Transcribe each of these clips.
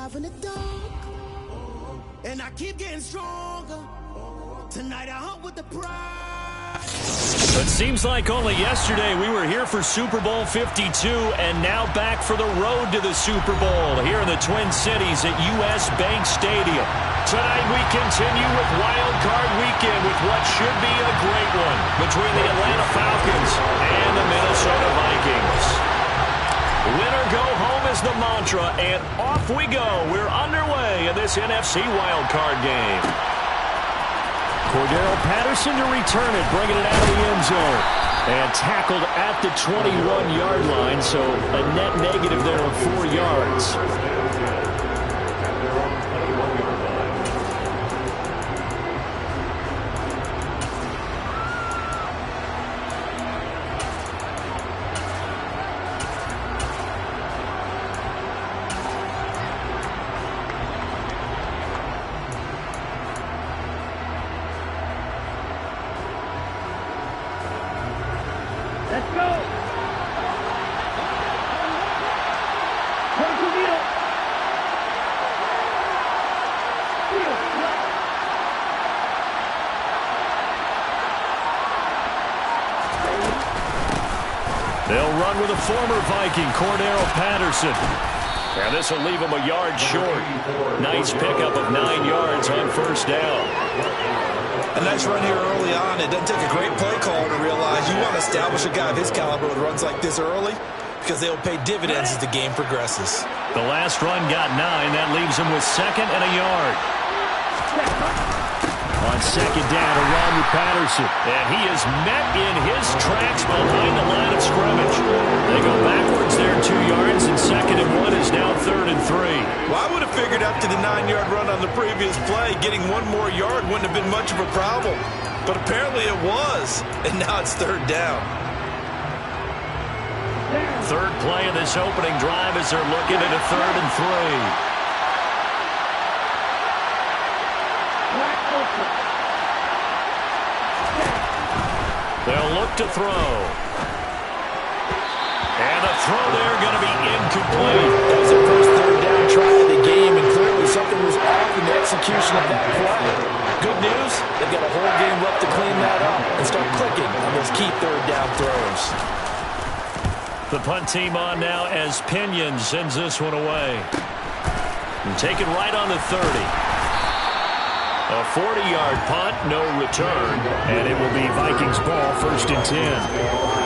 alive in the dark, and I keep getting stronger. Tonight I hunt with the pride. It seems like only yesterday we were here for Super Bowl 52, and now back for the road to the Super Bowl here in the Twin Cities at US Bank Stadium. Tonight we continue with Wild Card Weekend with what should be a great one between the Atlanta Falcons and the Minnesota Vikings. Winner go home is the mantra, and off we go. We're underway in this NFC Wild Card game. Cordero Patterson to return it, bringing it out of the end zone. And tackled at the 21-yard line, so a net negative there of 4 yards. They'll run with a former Viking, Cordero Patterson. And this will leave him a yard short. Nice pickup of 9 yards on first down. A nice run here early on. It doesn't take a great play caller to realize you want to establish a guy of his caliber with runs like this early because they'll pay dividends as the game progresses. The last run got 9. That leaves him with second and a yard. On second down, a run with Patterson. And he is met in his tracks behind the line of scrimmage. They go backwards there 2 yards, and second and 1 is now third and 3. Well, I would have figured after the 9-yard run on the previous play, getting 1 more yard wouldn't have been much of a problem. But apparently it was, and now it's third down. Third play of this opening drive as they're looking at a third and 3. They'll look to throw. And the throw there going to be incomplete. That was the first third down try of the game, and clearly something was off in the execution of that play. Good news, they've got a whole game left to clean that up and start clicking on those key third down throws. The punt team on now as Pinion sends this one away. And take it right on the 30. A 40-yard punt, no return, and it will be Vikings ball, first and 10.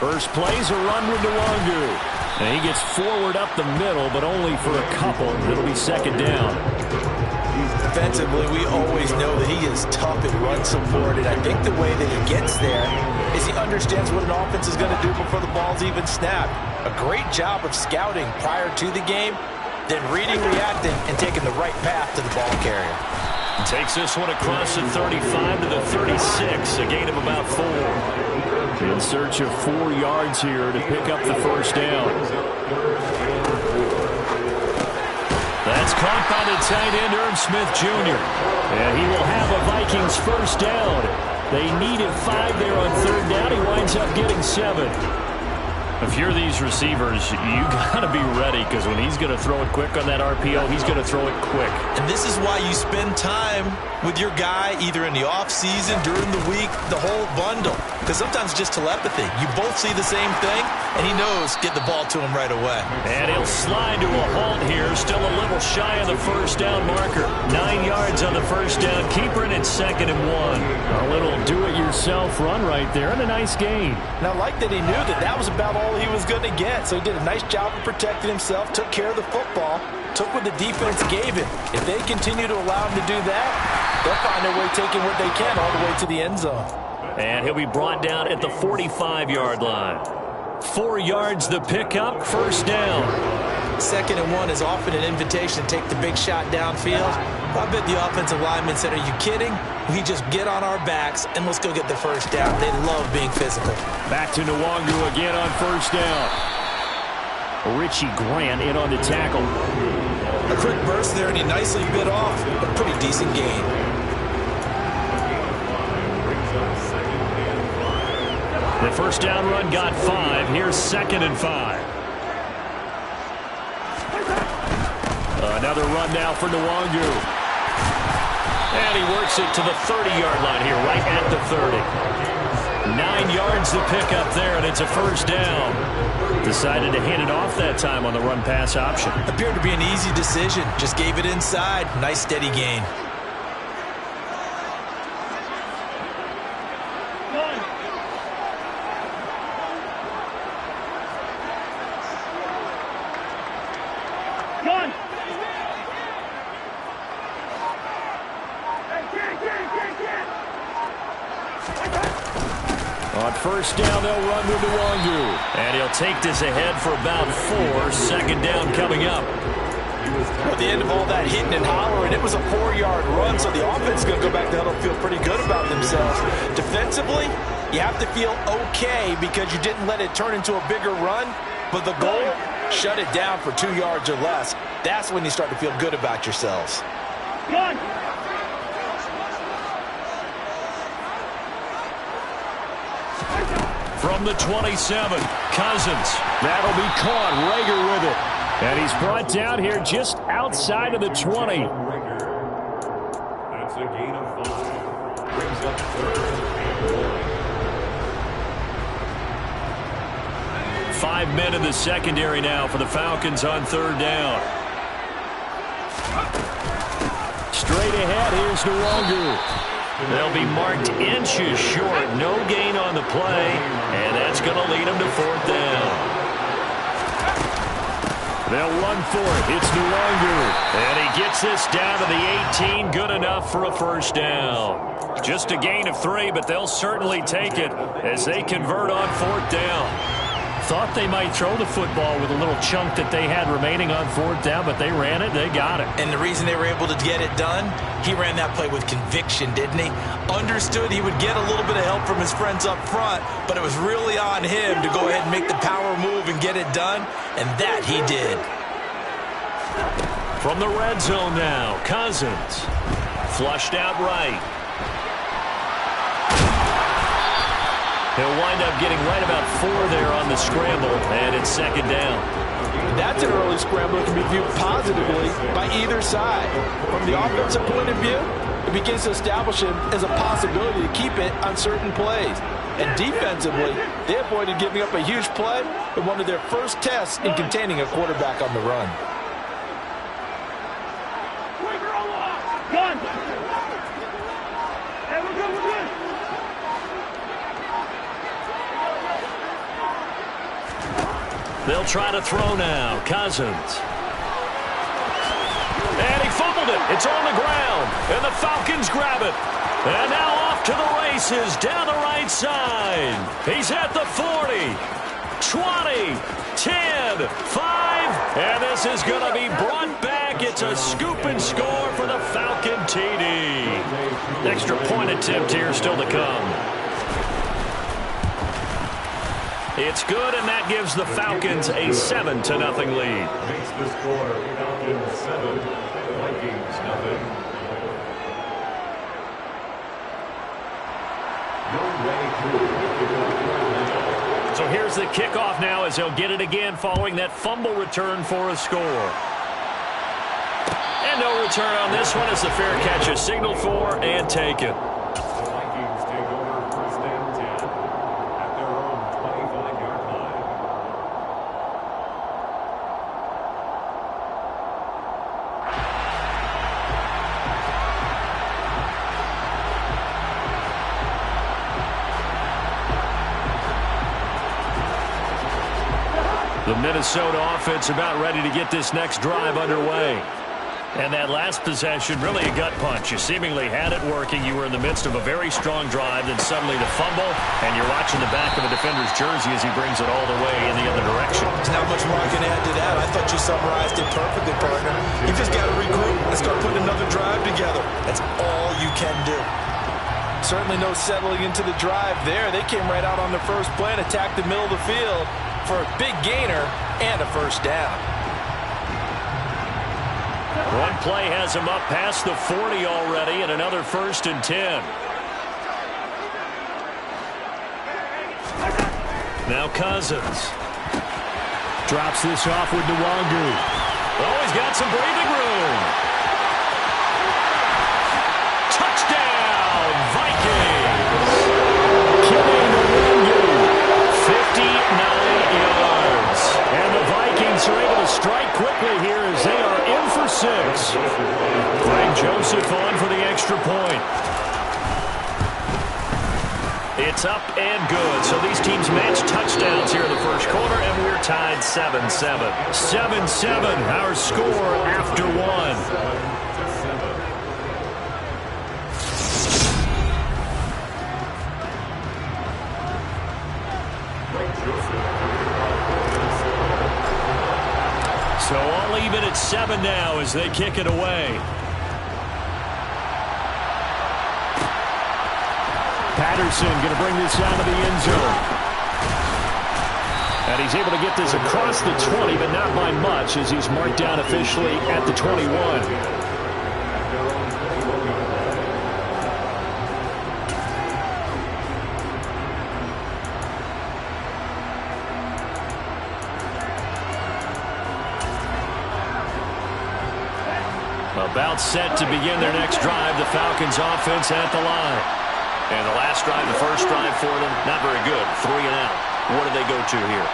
First play's a run with Nwangu. And he gets forward up the middle, but only for a couple. It'll be second down. Defensively, we always know that he is tough at run support, and I think the way that he gets there is plays. He understands what an offense is going to do before the ball's even snapped. A great job of scouting prior to the game, then reading, reacting, and taking the right path to the ball carrier. Takes this one across the 35 to the 36, a gain of about 4. In search of 4 yards here to pick up the first down. That's caught by the tight end, Irv Smith Jr. And he will have a Vikings first down. They needed 5 there on third down. He winds up getting 7. If you're these receivers, you got to be ready, because when he's going to throw it quick on that RPO, he's going to throw it quick. And this is why you spend time with your guy either in the offseason, during the week, the whole bundle. Because sometimes it's just telepathy. You both see the same thing, and he knows get the ball to him right away. And he'll slide to a halt here, still a little shy of the first down marker. 9 yards on the first down, keeper in at 2nd and 1. A little do-it-yourself run right there, and a nice gain. And I like that he knew that that was about all he was going to get. So he did a nice job of protecting himself, took care of the football, took what the defense gave him. If they continue to allow him to do that, they'll find their way taking what they can all the way to the end zone. And he'll be brought down at the 45-yard line. 4 yards the pickup, first down. 2nd and 1 is often an invitation to take the big shot downfield. I bet the offensive lineman said, are you kidding? We just get on our backs and let's go get the first down. They love being physical. Back to Nwangu again on first down. Richie Grant in on the tackle. A quick burst there, and he nicely bit off. A pretty decent gain. The first down run got 5. Here's 2nd and 5. Another run now for Nwangu. And he works it to the 30-yard line here, right at the 30. 9 yards to pick up there, and it's a first down. Decided to hand it off that time on the run-pass option. Appeared to be an easy decision. Just gave it inside. Nice, steady gain. On first down, they'll run with Nwangu. And he'll take this ahead for about 4. 2nd down coming up. At the end of all that hitting and hollering, it was a 4-yard run, so the offense is going to go back there and feel pretty good about themselves. Defensively, you have to feel okay because you didn't let it turn into a bigger run. But the goal, shut it down for 2 yards or less. That's when you start to feel good about yourselves. Gun. From the 27, Cousins. That'll be caught. Rager with it. And he's brought down here just outside of the 20. That's a gain of 5. Brings up 3rd. 5 men in the secondary now for the Falcons on 3rd down. Straight ahead, here's Nwangu. They'll be marked inches short. No gain on the play, and that's going to lead them to 4th down. They'll run for it. It's Nwangu. And he gets this down to the 18. Good enough for a first down. Just a gain of 3, but they'll certainly take it as they convert on 4th down. Thought they might throw the football with a little chunk that they had remaining on 4th down, but they ran it. They got it. And the reason they were able to get it done, he ran that play with conviction, didn't he? Understood he would get a little bit of help from his friends up front, but it was really on him to go ahead and make the power move and get it done, and that he did. From the red zone now, Cousins. Flushed out right. He'll wind up getting right about 4 there on the scramble, and it's 2nd down. That's an early scramble that can be viewed positively by either side. From the offensive point of view, it begins to establish him as a possibility to keep it on certain plays. And defensively, they avoided giving up a huge play in one of their first tests in containing a quarterback on the run. Gun! Hey, we're good, we're good! They'll try to throw now. Cousins. And he fumbled it. It's on the ground. And the Falcons grab it. And now off off to the races down the right side. He's at the 40, 20, 10, 5, and this is going to be brought back. It's a scoop and score for the Falcon TD. Extra point attempt here still to come. It's good, and that gives the Falcons a 7-0 lead. Makes the score Falcons 7, Vikings 0. So here's the kickoff now as they'll get it again following that fumble return for a score. And no return on this one as the fair catch is signaled for and taken. The Vikings take over first and 10 at their own 25-yard line. The Minnesota offense about ready to get this next drive underway. And that last possession, really a gut punch. You seemingly had it working. You were in the midst of a very strong drive, then suddenly the fumble, and you're watching the back of a defender's jersey as he brings it all the way in the other direction. There's not much more I can add to that. I thought you summarized it perfectly, partner. You just got to regroup and start putting another drive together. That's all you can do. Certainly no settling into the drive there. They came right out on the first play and attacked the middle of the field for a big gainer and a first down. One play has him up past the 40 already, and another 1st and 10. Now Cousins. Drops this off with Nwangu. Oh, he's got some breathing room. Touchdown, Vikings. Killing Nwangu. 59 yards. And the Vikings are able to strike quickly here as they are in for 6. Greg Joseph on for the extra point. It's up and good. So these teams match touchdowns here in the first quarter, and we're tied 7-7. 7-7, our score after 1. So all even at 7 now as they kick it away. Patterson going to bring this out of the end zone. And he's able to get this across the 20, but not by much as he's marked down officially at the 21. About set to begin their next drive, the Falcons offense at the line. And the last drive, the first drive for them, not very good. 3 and out. What do they go to here?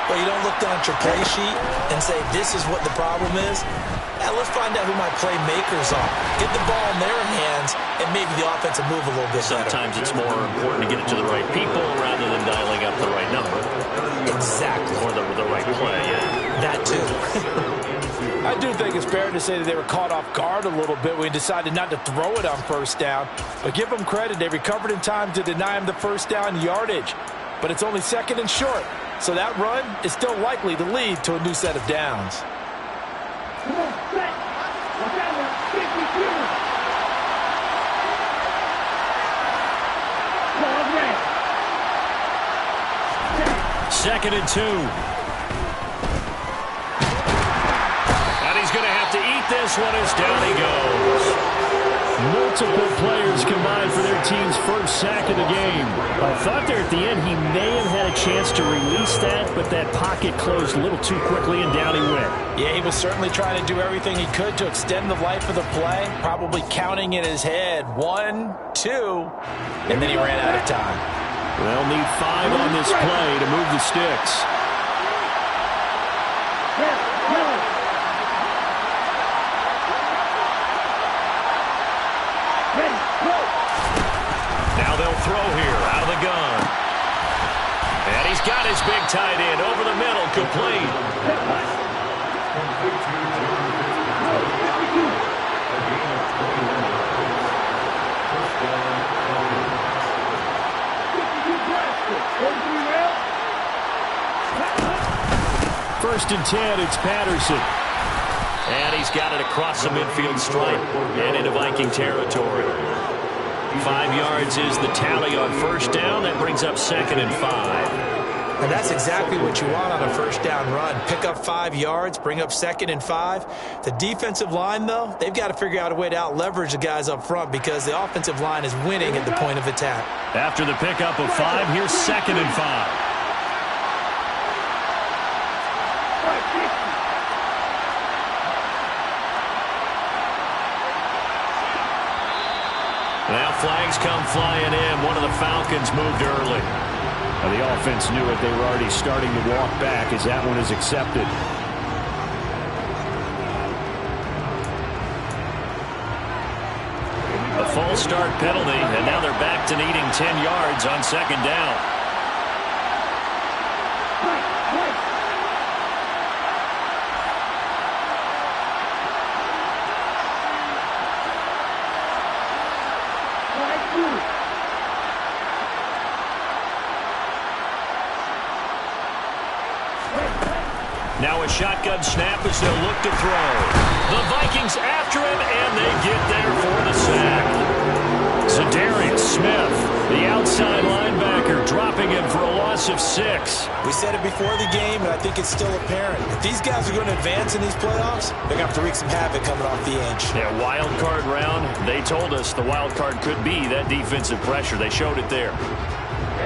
Well, you don't look down at your play sheet and say, this is what the problem is. Now, let's find out who my playmakers are. Get the ball in their hands, and maybe the offense will move a little bit Sometimes better. It's more important to get it to the right people rather than dialing up the right number. Exactly. Or the right play, yeah. That too. I do think it's fair to say that they were caught off guard a little bit when we decided not to throw it on first down. But give them credit. They recovered in time to deny him the first down yardage. But it's only 2nd and short. So that run is still likely to lead to a new set of downs. Second and 2. He's going to have to eat this one as down he goes. Multiple players combined for their team's first sack of the game. I thought there at the end he may have had a chance to release that, but that pocket closed a little too quickly and down he went. Yeah, he was certainly trying to do everything he could to extend the life of the play, probably counting in his head 1, 2, and then he ran out of time. They'll need 5 on this play to move the sticks. Now they'll throw here out of the gun. And he's got his big tight end over the middle, complete. first and 10, it's Patterson. And he's got it across the midfield stripe and into Viking territory. 5 yards is the tally on first down. That brings up 2nd and 5. And that's exactly what you want on a first down run. Pick up 5 yards, bring up 2nd and 5. The defensive line, though, they've got to figure out a way to out-leverage the guys up front because the offensive line is winning at the point of attack. After the pickup of 5, here's 2nd and 5. Now flags come flying in. One of the Falcons moved early. Now the offense knew it. They were already starting to walk back as that one is accepted. A false start penalty, and now they're back to needing 10 yards on 2nd down. Now a shotgun snap as they'll look to throw. The Vikings after him, and they get there for the sack. Za'Darius Smith, the outside linebacker, dropping him for a loss of 6. We said it before the game, and I think it's still apparent. If these guys are going to advance in these playoffs, they're going to have to wreak some havoc coming off the edge. Yeah, wild card round. They told us the wild card could be that defensive pressure. They showed it there.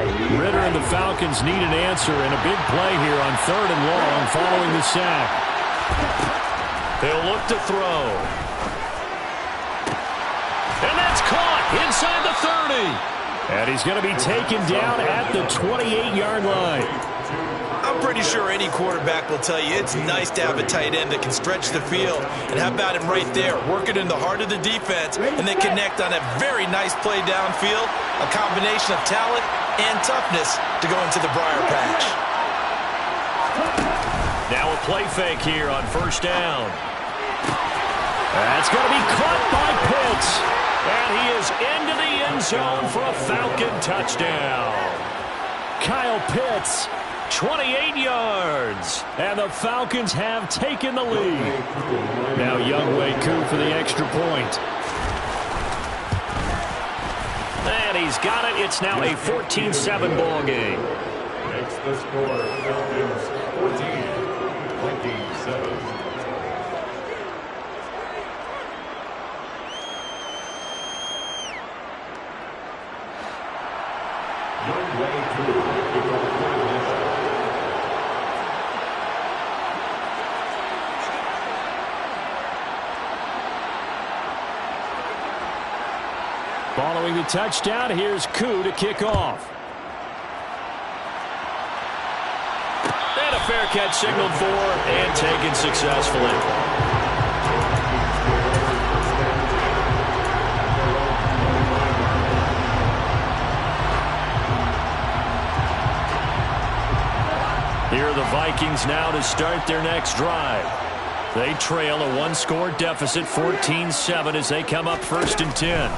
Ritter and the Falcons need an answer and a big play here on 3rd and long following the sack. They'll look to throw. And that's caught inside the 30. And he's going to be taken down at the 28-yard line. I'm pretty sure any quarterback will tell you it's nice to have a tight end that can stretch the field. And how about him right there, working in the heart of the defense, and then connect on a very nice play downfield, a combination of talent and toughness to go into the briar patch. Now a play fake here on first down. That's going to be caught by Pitts. And he is into the end zone for a Falcon touchdown. Kyle Pitts, 28 yards. And the Falcons have taken the lead. Now Younghoe Koo for the extra point. And he's got it. It's now a 14-7 ball game. Makes the score Falcons 14, Vikings 7. Younghoe Koo, kickoff coordinator. Following the touchdown, here's Koo to kick off. And a fair catch signaled for and taken successfully. Here are the Vikings now to start their next drive. They trail a 1-score deficit, 14-7, as they come up 1st and 10.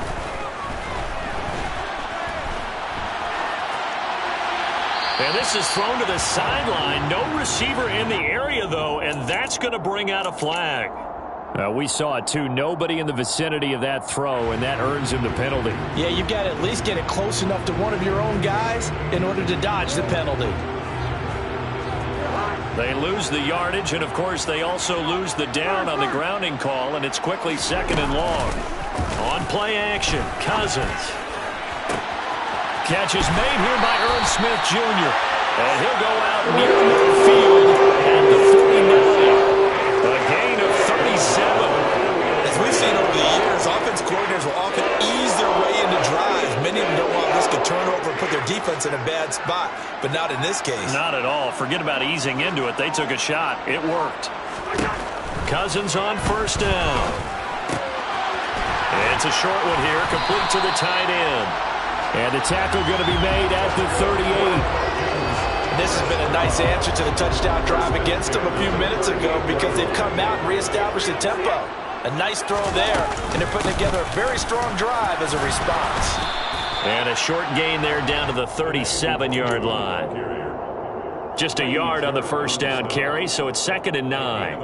And this is thrown to the sideline. No receiver in the area, though, and that's going to bring out a flag. We saw it, too. Nobody in the vicinity of that throw, and that earns him the penalty. Yeah, you've got to at least get it close enough to one of your own guys in order to dodge the penalty. They lose the yardage, and, of course, they also lose the down on the grounding call, and it's quickly 2nd and long. On play action, Cousins. Catch is made here by Irv Smith, Jr. And he'll go out near midfield at the 49. A gain of 37. As we've seen over the years, offense coordinators will often ease their way into drives. Many of them don't want to risk a turnover and put their defense in a bad spot, but not in this case. Not at all. Forget about easing into it. They took a shot. It worked. Cousins on first down. It's a short one here, complete to the tight end. And the tackle going to be made at the 38. This has been a nice answer to the touchdown drive against them a few minutes ago because they've come out and reestablished the tempo. A nice throw there, and they're putting together a very strong drive as a response. And a short gain there down to the 37-yard line. Just a yard on the first down carry, so it's 2nd and 9.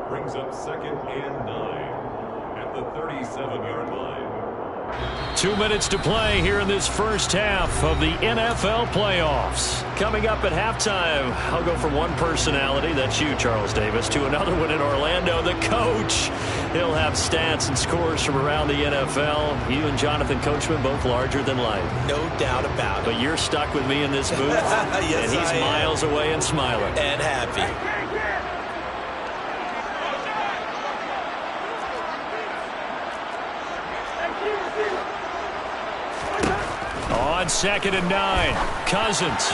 Brings up 2nd and 9 at the 37-yard line. 2 minutes to play here in this first half of the NFL playoffs. Coming up at halftime, I'll go from one personality, that's you, Charles Davis, to another one in Orlando, the coach. He'll have stats and scores from around the NFL. You and Jonathan Coachman both larger than life. No doubt about it. But you're stuck with me in this booth, yes, and he's miles away and smiling. And happy. On 2nd and 9, Cousins.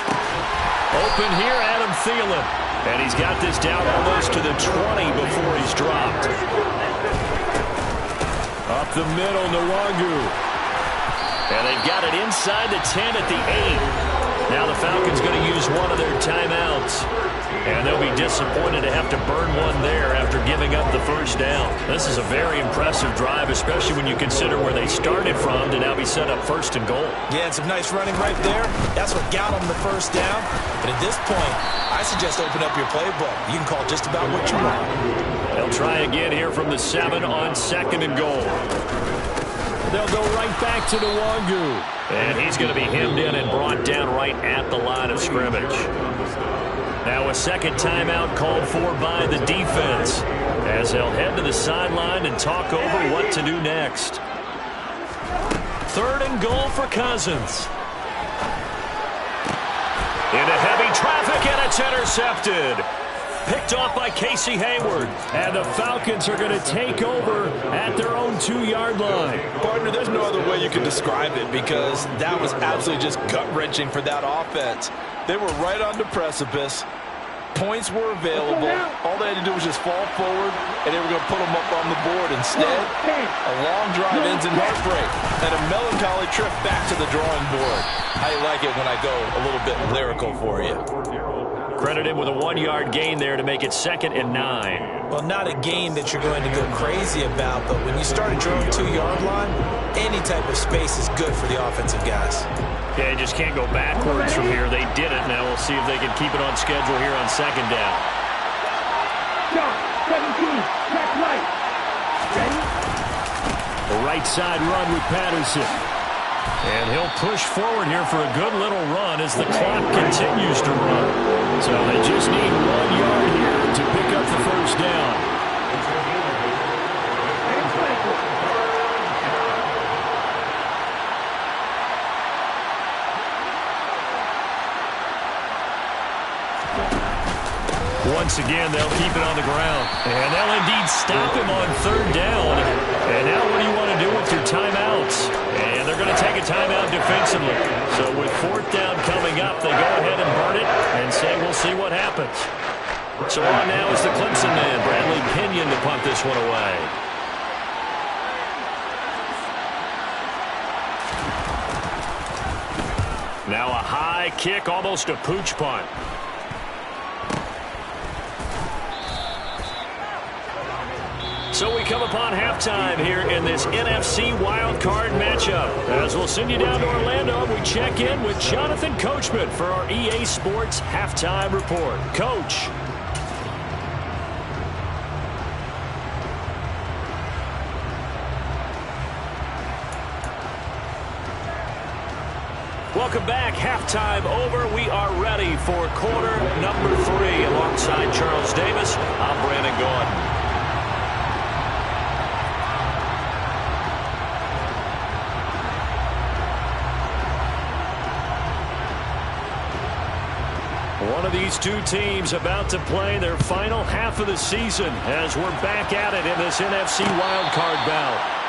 Open here, Adam Thielen. And he's got this down almost to the 20 before he's dropped. Up the middle, Nwangu. And they've got it inside the 10 at the 8. Now the Falcons going to use one of their timeouts. And they'll be disappointed to have to burn one there after giving up the first down. This is a very impressive drive, especially when you consider where they started from to now be set up 1st and goal. Yeah, and some nice running right there. That's what got them the first down. But at this point, I suggest open up your playbook. You can call just about what you want. They'll try again here from the 7 on 2nd and goal. They'll go right back to Nwangu. And he's going to be hemmed in and brought down right at the line of scrimmage. Now a second timeout called for by the defense as they'll head to the sideline and talk over what to do next. 3rd and goal for Cousins. Into heavy traffic, and it's intercepted. Picked off by Casey Hayward. And the Falcons are going to take over at their own 2-yard line. Partner, there's no other way you can describe it because that was absolutely just gut-wrenching for that offense. They were right on the precipice. Points were available. All they had to do was just fall forward, and they were going to put them up on the board. Instead, a long drive ends in heartbreak and a melancholy trip back to the drawing board. I like it when I go a little bit lyrical for you. Credited with a 1-yard gain there to make it 2nd and 9. Well, not a gain that you're going to go crazy about, but when you start at your own 2-yard line, any type of space is good for the offensive guys. Yeah, you just can't go backwards from here. They did it. Now we'll see if they can keep it on schedule here on 2nd down. Shot, 17, that's right. Ready? The right side run with Patterson. And he'll push forward here for a good little run as the clock continues to run. So they just need 1 yard here to pick up the first down. Once again, they'll keep it on the ground. And they'll indeed stop him on 3rd down. And now what do you want to do with your timeouts? And they're going to take a timeout defensively. So with 4th down coming up, they go ahead and burn it and say we'll see what happens. So on now is the Clemson man, Bradley Pinion, to punt this one away. Now a high kick, almost a pooch punt. So we come upon halftime here in this NFC wildcard matchup. As we'll send you down to Orlando, we check in with Jonathan Coachman for our EA Sports Halftime Report. Coach. Welcome back. Halftime over. We are ready for quarter number 3. Alongside Charles Davis, I'm Brandon Gordon. One of these two teams about to play their final half of the season as we're back at it in this NFC wildcard bout.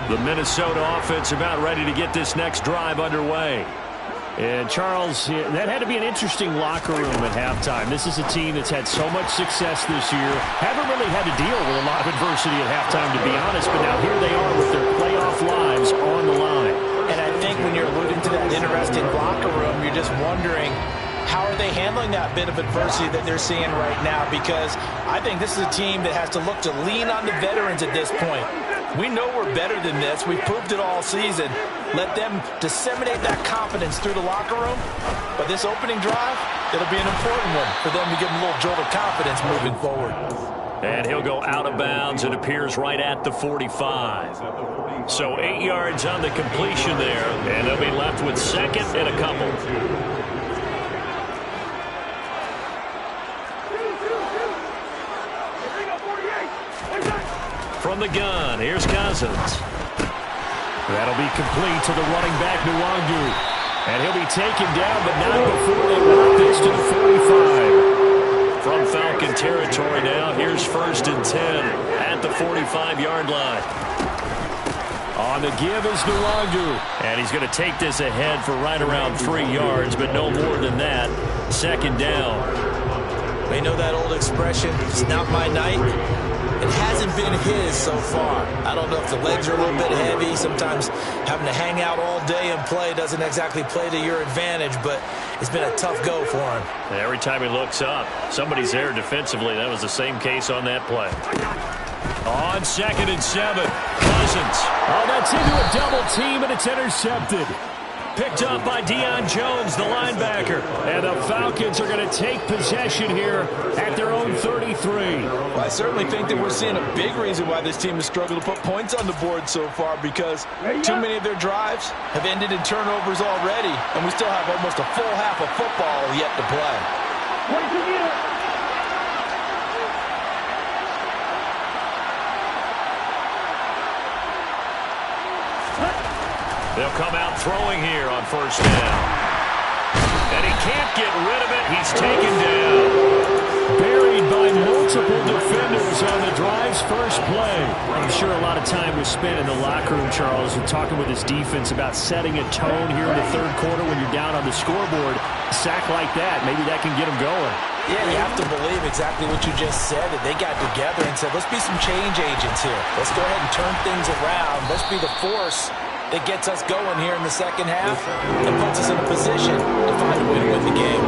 The Minnesota offense about ready to get this next drive underway. And, Charles, that had to be an interesting locker room at halftime. This is a team that's had so much success this year. Haven't really had to deal with a lot of adversity at halftime, to be honest. But now here they are with their playoff lives on the line. And I think when you're alluding to that interesting locker room, you're just wondering, how are they handling that bit of adversity that they're seeing right now? Because I think this is a team that has to look to lean on the veterans at this point. We know we're better than this. We've proved it all season. Let them disseminate that confidence through the locker room. But this opening drive, it'll be an important one for them to give them a little jolt of confidence moving forward. And he'll go out of bounds. It appears right at the 45. So 8 yards on the completion there. And they'll be left with second and a couple. From the gun, here's Cousins. That'll be complete to the running back, Nwangwu. And he'll be taken down, but not before they walk this to the 45. From Falcon territory now, here's 1st and 10 at the 45-yard line. On the give is Nwangwu. And he's going to take this ahead for right around 3 yards, but no more than that. 2nd down. They know that old expression, it's not my night. It hasn't been his so far. I don't know if the legs are a little bit heavy. Sometimes having to hang out all day and play doesn't exactly play to your advantage, but it's been a tough go for him. Every time he looks up, somebody's there defensively. That was the same case on that play. On 2nd and 7, Cousins. Oh, that's into a double team, and it's intercepted. Picked up by Deion Jones, the linebacker. And the Falcons are going to take possession here at their own 33. Well, I certainly think that we're seeing a big reason why this team has struggled to put points on the board so far, because too many of their drives have ended in turnovers already, and we still have almost a full half of football yet to play. They'll come out throwing here on 1st down. And he can't get rid of it. He's taken down. Buried by multiple defenders on the drive's first play. I'm sure a lot of time was spent in the locker room, Charles, and talking with his defense about setting a tone here in the 3rd quarter when you're down on the scoreboard. A sack like that, maybe that can get him going. Yeah, you have to believe exactly what you just said, that they got together and said, let's be some change agents here. Let's go ahead and turn things around. Let's be the force that gets us going here in the 2nd half and puts us in a position to find a way to win the game.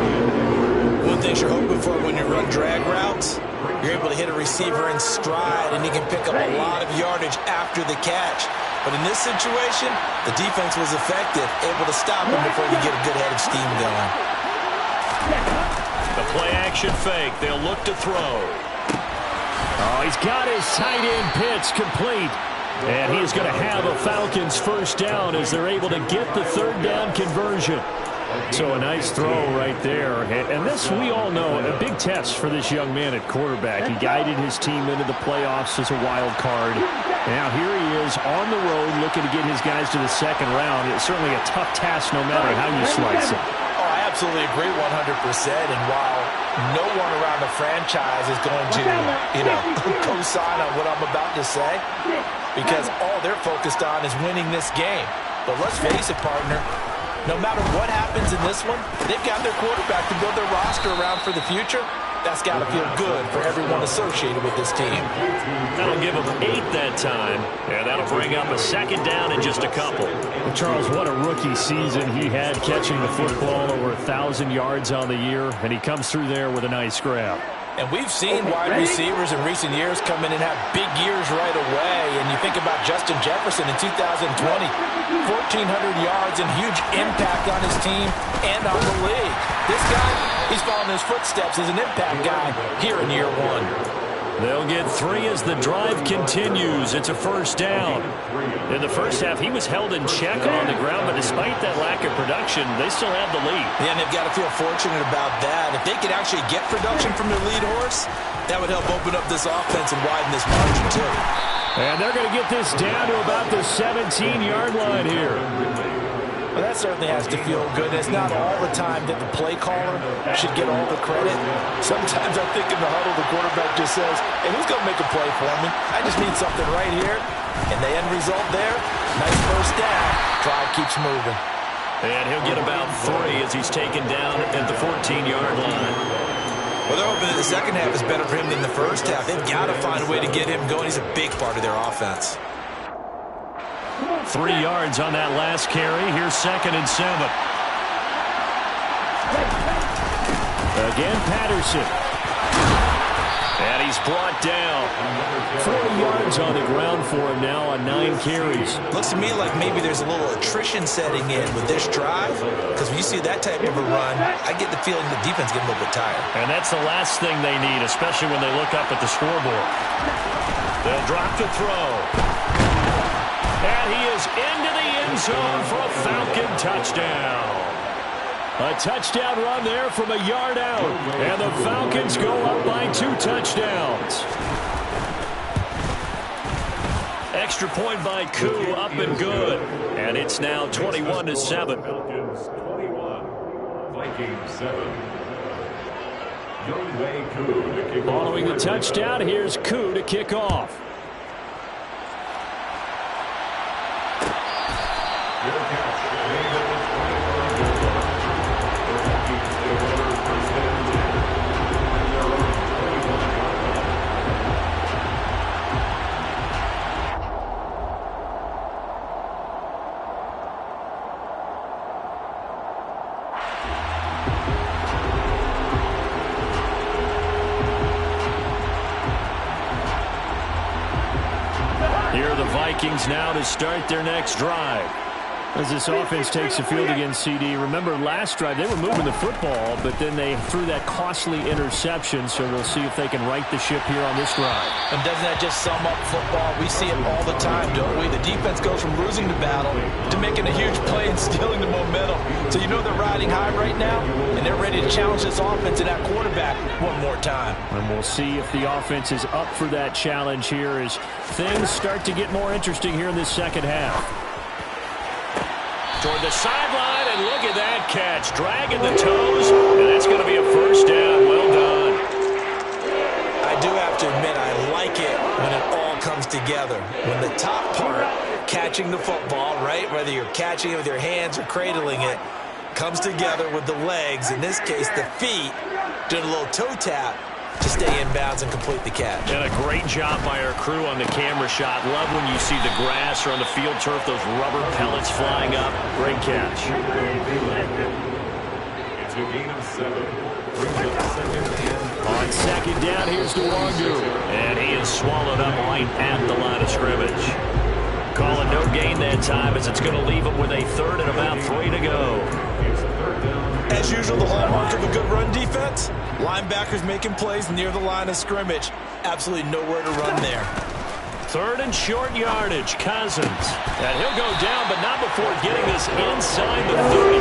One thing you're hoping for when you run drag routes, you're able to hit a receiver in stride and he can pick up a lot of yardage after the catch. But in this situation, the defense was effective, able to stop him before you get a good head of steam going. The play-action fake. They'll look to throw. Oh, he's got his tight end pitch complete. And he is going to have a Falcons 1st down as they're able to get the 3rd down conversion. So a nice throw right there. And this, we all know, a big test for this young man at quarterback. He guided his team into the playoffs as a wild card. Now here he is on the road looking to get his guys to the 2nd round. It's certainly a tough task no matter how you slice it. Oh, I absolutely agree 100%. And while no one around the franchise is going to, co-sign on what I'm about to say, because all they're focused on is winning this game. But let's face it, partner, no matter what happens in this one, they've got their quarterback to build their roster around for the future. That's got to feel good for everyone associated with this team. That'll give them 8 that time, and that'll bring up a 2nd down in just a couple. Well, Charles, what a rookie season he had, catching the football over 1,000 yards on the year, and he comes through there with a nice grab. And we've seen wide receivers in recent years come in and have big years right away. And you think about Justin Jefferson in 2020, 1,400 yards and huge impact on his team and on the league. This guy, he's following his footsteps as an impact guy here in year 1. They'll get 3 as the drive continues. It's a 1st down. In the first half, he was held in check on the ground, but despite that lack of production, they still have the lead. Yeah, and they've got to feel fortunate about that. If they could actually get production from their lead horse, that would help open up this offense and widen this margin too. And they're going to get this down to about the 17-yard line here. Well, that certainly has to feel good. It's not all the time that the play caller should get all the credit. Sometimes I think in the huddle, the quarterback just says, hey, who's going to make a play for me? I just need something right here. And the end result there, nice 1st down. Drive keeps moving. And he'll get about 3 as he's taken down at the 14-yard line. Well, they're hoping that the second half is better for him than the first half. They've got to find a way to get him going. He's a big part of their offense. 3 yards on that last carry. Here's 2nd and 7. Again, Patterson. And he's brought down. 40 yards on the ground for him now on 9 carries. Looks to me like maybe there's a little attrition setting in with this drive, because when you see that type of a run, I get the feeling the defense getting a little bit tired. And that's the last thing they need, especially when they look up at the scoreboard. They'll drop to throw. And he is into the end zone for a Falcon touchdown. A touchdown run there from a yard out. And the Falcons go up by 2 touchdowns. Extra point by Koo, up and good. And it's now 21-7. Falcons 21, Vikings 7. Youngway Koo to kick off. Following the touchdown, here's Koo to kick off. Your catch made at the 25-yard line. The Vikings take over first and 10 at their own 25-yard line. Here are the Vikings now to start their next drive. As this offense takes the field against CD, remember last drive they were moving the football, but then they threw that costly interception, so we'll see if they can right the ship here on this drive. And doesn't that just sum up football? We see it all the time, don't we? The defense goes from losing the battle to making a huge play and stealing the momentum. So you know they're riding high right now, and they're ready to challenge this offense and that quarterback one more time. And we'll see if the offense is up for that challenge here as things start to get more interesting here in this second half. Toward the sideline, and look at that catch. Dragging the toes, and that's going to be a first down. Well done. I do have to admit, I like it when it all comes together. When the top part, catching the football, right, whether you're catching it with your hands or cradling it, comes together with the legs, in this case the feet, doing a little toe tap to stay in bounds and complete the catch. And a great job by our crew on the camera shot. Love when you see the grass or on the field turf, those rubber pellets flying up. Great catch. It's a gain of 7. Brings up 2nd and 10. On second down, here's DeWandu. And he is swallowed up right at the line of scrimmage. Calling no gain that time as it's going to leave him with a 3rd and about 3 to go. It's 3rd down. As usual, the hallmark of a good run defense, linebackers making plays near the line of scrimmage. Absolutely nowhere to run there. 3rd and short yardage, Cousins. And he'll go down, but not before getting this inside the 30.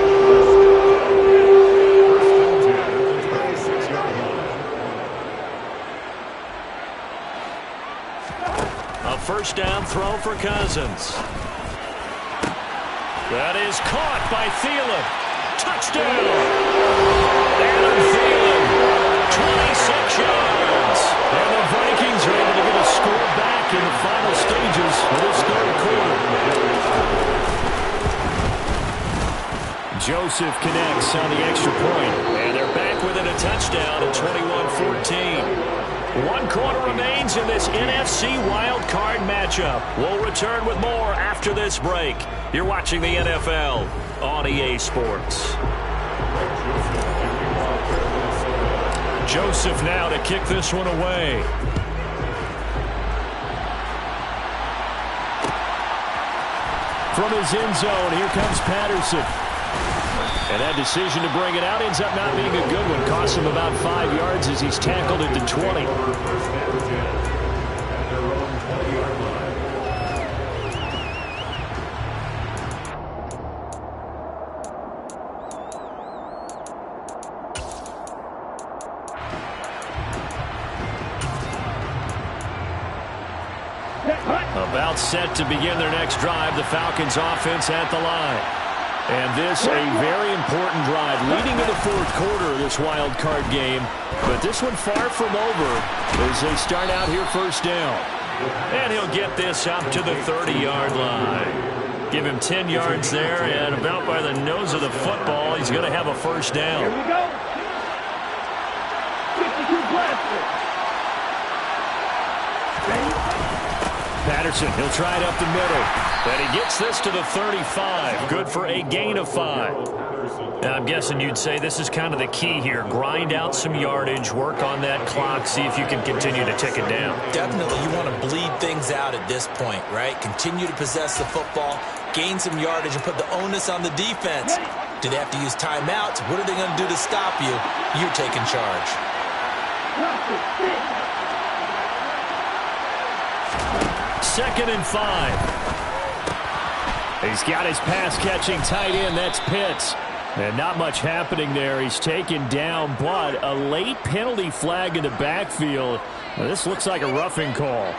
A first down throw for Cousins. That is caught by Thielen. Touchdown! Adam Thielen, 26 yards. And the Vikings are able to get a score back in the final stages of this 3rd quarter. Joseph connects on the extra point, and they're back within a touchdown at 21-14. 1 quarter remains in this NFC Wild Card matchup. We'll return with more after this break. You're watching the NFL on EA Sports. Joseph now to kick this one away. From his end zone, here comes Patterson. And that decision to bring it out ends up not being a good one. Costs him about 5 yards as he's tackled at the 20. About set to begin their next drive, the Falcons offense at the line. And this a very important drive leading to the 4th quarter of this wild card game. But this one far from over as they start out here first down. And he'll get this up to the 30-yard line. Give him 10 yards there, and about by the nose of the football, he's going to have a first down. Here we go. 52 blasters. Patterson, he'll try it up the middle. And he gets this to the 35. Good for a gain of 5. Now, I'm guessing you'd say this is kind of the key here. Grind out some yardage, work on that clock, see if you can continue to tick it down. Definitely, you want to bleed things out at this point, right? Continue to possess the football, gain some yardage, and put the onus on the defense. Do they have to use timeouts? What are they going to do to stop you? You're taking charge. 2nd and 5. He's got his pass-catching tight end. That's Pitts. And not much happening there. He's taken down, but a late penalty flag in the backfield. Now, this looks like a roughing call.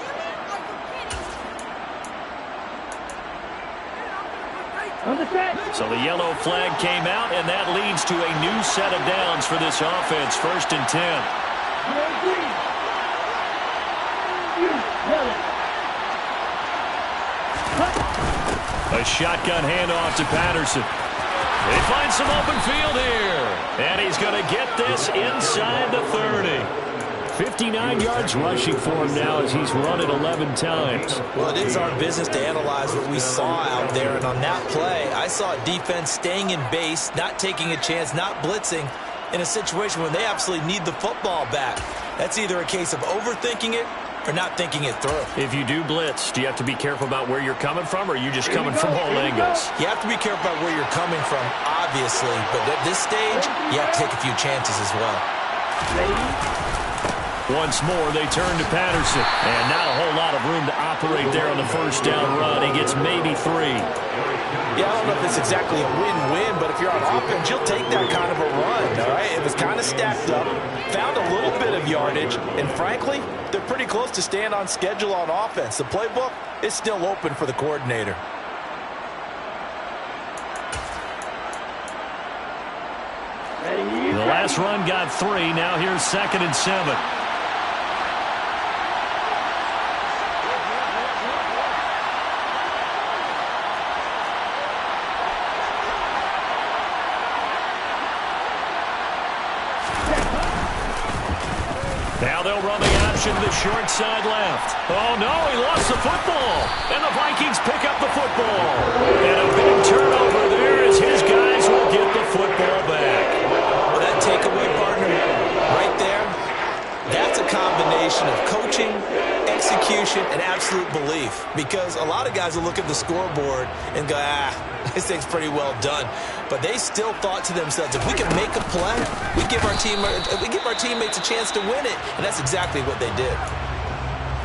So the yellow flag came out, and that leads to a new set of downs for this offense. 1st and 10. A shotgun handoff to Patterson. They find some open field here. And he's going to get this inside the 30. 59 yards rushing for him now as he's run it 11 times. Well, it is our business to analyze what we saw out there. And on that play, I saw a defense staying in base, not taking a chance, not blitzing in a situation where they absolutely need the football back. That's either a case of overthinking it or not thinking it through. If you do blitz, do you have to be careful about where you're coming from, or are you just coming from all angles? You have to be careful about where you're coming from, obviously, but at this stage, you have to take a few chances as well. Once more, they turn to Patterson, and not a whole lot of room to operate there on the first down run. He gets maybe 3. Yeah, I don't know if it's exactly a win-win, but if you're on offense, you'll take that kind of a run, all right? It was kind of stacked up, found a little bit of yardage, and frankly, they're pretty close to staying on schedule on offense. The playbook is still open for the coordinator. The last run got 3. Now here's 2nd and 7. Now they'll run the option to the short side left. Oh, no, he lost the football. And the Vikings pick up the football. And a big turnover there as his guys will get the football back. Well, that takeaway, partner, right there, that's a combination of coaching, execution, and absolute belief. Because a lot of guys will look at the scoreboard and go, this thing's pretty well done. But they still thought to themselves, if we can make a play, we give our teammates a chance to win it. And that's exactly what they did.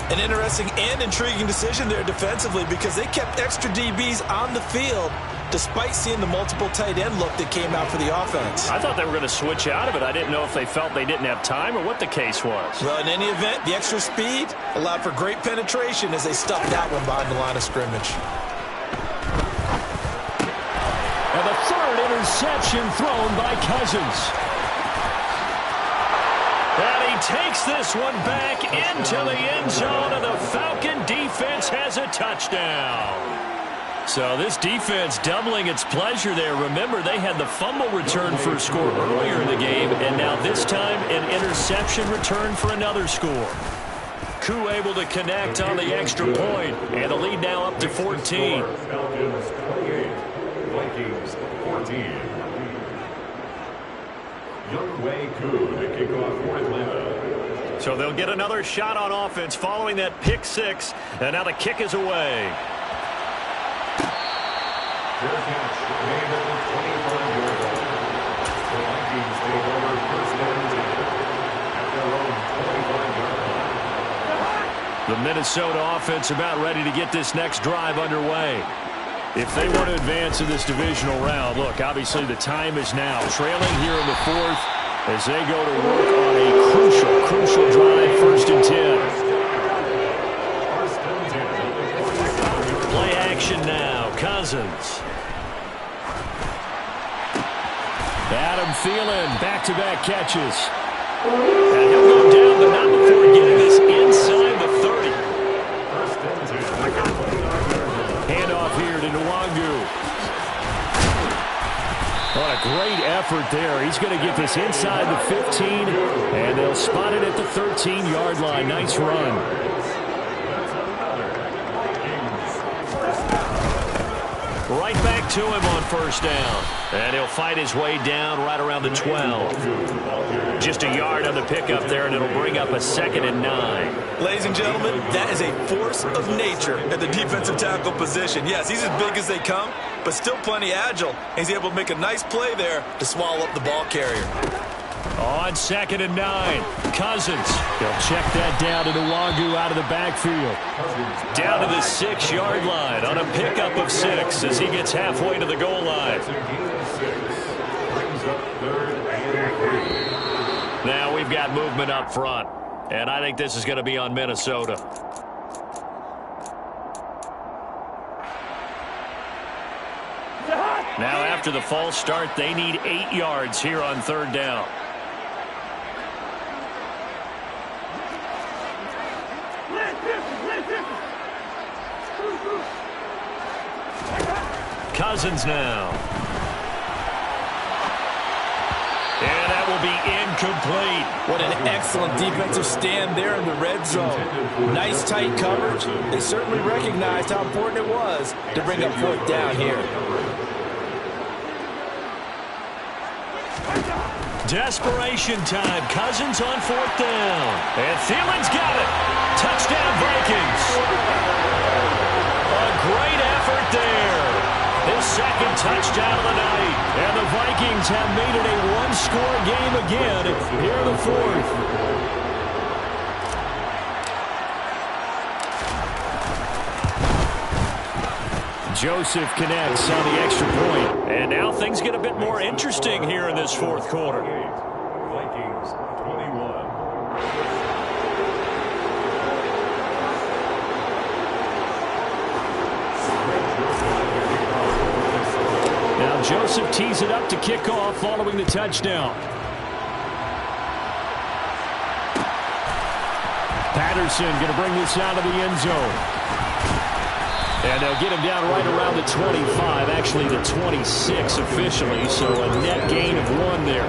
An interesting and intriguing decision there defensively because they kept extra DBs on the field despite seeing the multiple tight end look that came out for the offense. I thought they were going to switch out of it. I didn't know if they felt they didn't have time or what the case was. Well, in any event, the extra speed allowed for great penetration as they stuffed that one behind the line of scrimmage. And the 3rd interception thrown by Cousins. And he takes this one back into the end zone, and the Falcon defense has a touchdown. So this defense doubling its pleasure there. Remember, they had the fumble return for a score earlier in the game, and now this time an interception return for another score. Koo able to connect on the extra point, and the lead now up to 14. Falcons 28, Vikings 14. Youngwei Koo to kick off for Atlanta. So they'll get another shot on offense following that pick 6, and now the kick is away. Fair catch made at the 25-yard line. The Vikings take over 1st and 10 at their own 25-yard line. The Minnesota offense about ready to get this next drive underway. If they want to advance in this divisional round, look, obviously the time is now. Trailing here in the 4th as they go to work on a crucial drive, 1st and 10. Play action now, Cousins. Adam Thielen, back-to-back catches. And he'll go down, but not before getting this inside the 30. Handoff handoff here to Nwangu. What a great effort there. He's going to get this inside the 15, and they'll spot it at the 13-yard line. Nice run. Right back to him on first down. And he'll fight his way down right around the 12. Just a yard on the pickup there, and it'll bring up a 2nd and 9. Ladies and gentlemen, that is a force of nature at the defensive tackle position. Yes, he's as big as they come, but still plenty agile. He's able to make a nice play there to swallow up the ball carrier. On 2nd and 9, Cousins. He'll check that down to Nwangu out of the backfield. Down to the 6-yard line on a pickup of 6 as he gets halfway to the goal line. Now we've got movement up front, and I think this is going to be on Minnesota. Now after the false start, they need 8 yards here on 3rd down. Cousins now. And that will be incomplete. What an excellent defensive stand there in the red zone. Nice tight coverage. They certainly recognized how important it was to bring up 4th down here. Desperation time. Cousins on 4th down. And Thielen's got it. Touchdown Vikings. A great effort there. His 2nd touchdown of the night. And the Vikings have made it a one-score game again here in the 4th. Joseph connects on the extra point. And now things get a bit more interesting here in this 4th quarter. Vikings 21. Now Joseph tees it up to kick off following the touchdown. Patterson going to bring this out of the end zone. And they'll get him down right around the 25, actually the 26 officially, so a net gain of 1 there.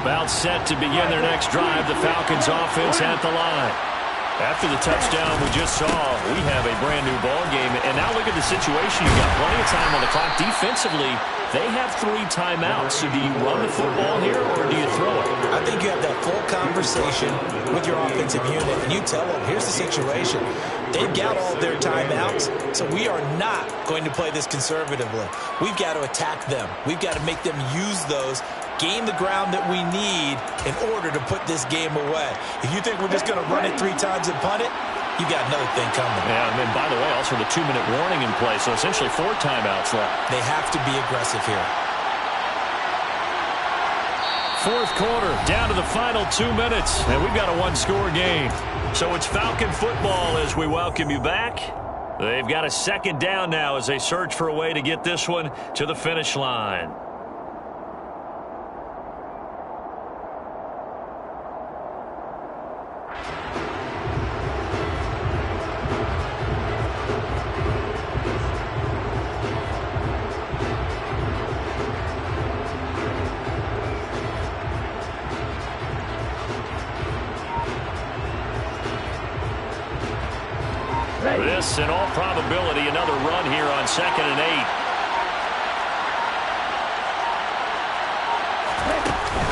About set to begin their next drive, the Falcons offense at the line. After the touchdown we just saw, we have a brand-new ball game. And now look at the situation. You've got plenty of time on the clock. Defensively, they have 3 timeouts. So do you run the football here or do you throw it? I think you have that full conversation with your offensive unit, and you tell them, here's the situation. They've got all their timeouts, so we are not going to play this conservatively. We've got to attack them. We've got to make them use those, gain the ground that we need in order to put this game away. If you think we're just going to run it 3 times and punt it, you got another thing coming. Yeah, and then, by the way, also the 2-minute warning in play, so essentially 4 timeouts left. They have to be aggressive here. 4th quarter, down to the final 2 minutes, and we've got a one-score game. So it's Falcon football as we welcome you back. They've got a 2nd down now as they search for a way to get this one to the finish line. This, in all probability, another run here on 2nd and 8.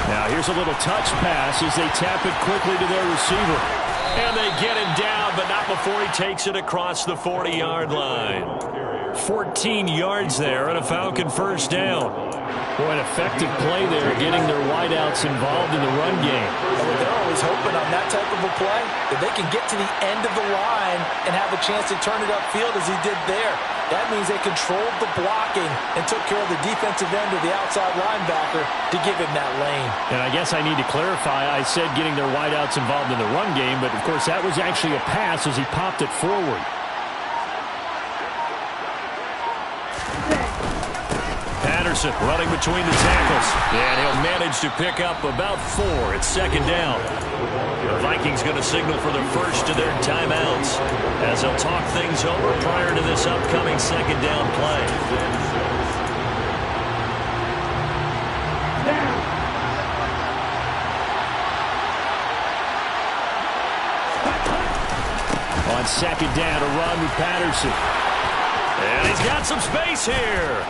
Now here's a little touch pass as they tap it quickly to their receiver. And they get him down, but not before he takes it across the 40-yard line. 14 yards there and a Falcon 1st down. Boy, an effective play there, getting their wideouts involved in the run game. They're always hoping on that type of a play that they can get to the end of the line and have a chance to turn it upfield as he did there. That means they controlled the blocking and took care of the defensive end of the outside linebacker to give him that lane. And I guess I need to clarify, I said getting their wideouts involved in the run game, but of course that was actually a pass as he popped it forward. Patterson running between the tackles. And he'll manage to pick up about 4. It's second down. The Vikings going to signal for the first of their timeouts as they'll talk things over prior to this upcoming second down play. On second down, a run with Patterson. And he's got some space here.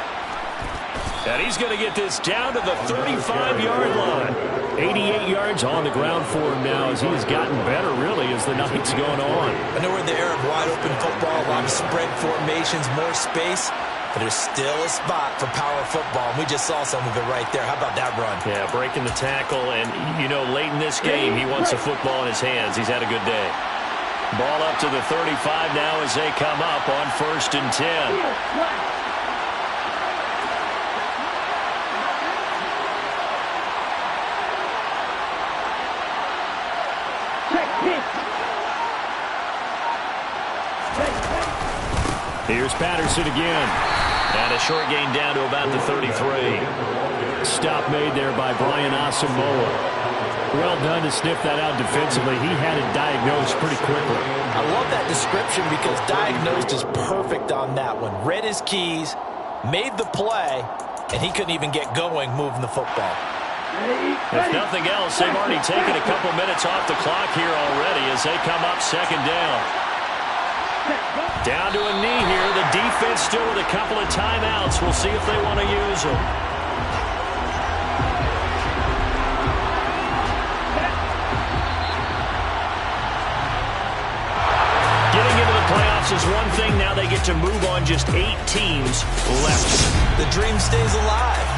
And he's going to get this down to the 35-yard line. 88 yards on the ground for him now as he has gotten better, really, as the night's going on. I know we're in the era of wide-open football, a lot of spread formations, more space, but there's still a spot for power football, and we just saw some of it right there. How about that run? Yeah, breaking the tackle, and, you know, late in this game, he wants the football in his hands. He's had a good day. Ball up to the 35 now as they come up on 1st and 10. Here's Patterson again. And a short gain down to about the 33. Stop made there by Brian Asamoah. Well done to sniff that out defensively. He had it diagnosed pretty quickly. I love that description because diagnosed is perfect on that one. Read his keys, made the play, and he couldn't even get going moving the football. If nothing else, they've already taken a couple minutes off the clock here already as they come up second down. Down to a knee here. The defense still with a couple of timeouts. We'll see if they want to use them. Getting into the playoffs is one thing. Now they get to move on. Just 8 teams left. The dream stays alive.